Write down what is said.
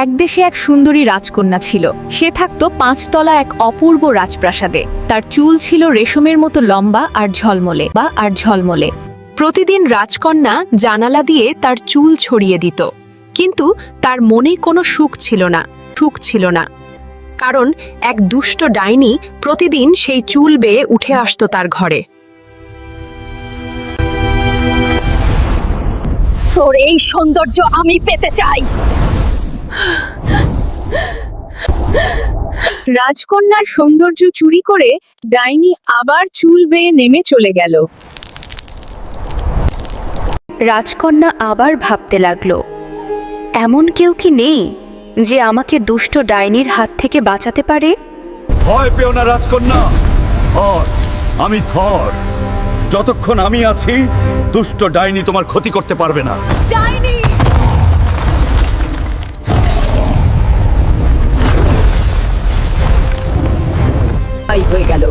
এক দেশে এক সুন্দরী রাজকন্যা ছিল। সে থাকত 5 তলা এক অপূর্ব রাজপ্রাসাদে। তার চুল ছিল রেশমের মতো লম্বা আর ঝলমলে। প্রতিদিন রাজকন্যা জানালা দিয়ে তার চুল ছড়িয়ে দিত, কিন্তু তার মনে কোনো সুখ ছিল না, কারণ এক দুষ্ট ডাইনি প্রতিদিন সেই চুল বেয়ে উঠে আসতো তার ঘরে। তোর এই সৌন্দর্য আমি পেতে চাই। রাজকন্যার সৌন্দর্য চুরি করে ডাইনি আবার চুল বেয়ে নেমে চলে গেল। রাজকন্যা আবার ভাবতে লাগলো, এমন কেউ কি নেই যে আমাকে দুষ্ট ডাইনির হাত থেকে বাঁচাতে পারে? ভয় পেও না রাজকন্যা, আমি থর। যতক্ষণ আমি আছি, দুষ্ট ডাইনি তোমার ক্ষতি করতে পারবে না। ডাইনি! হয়ে গেল।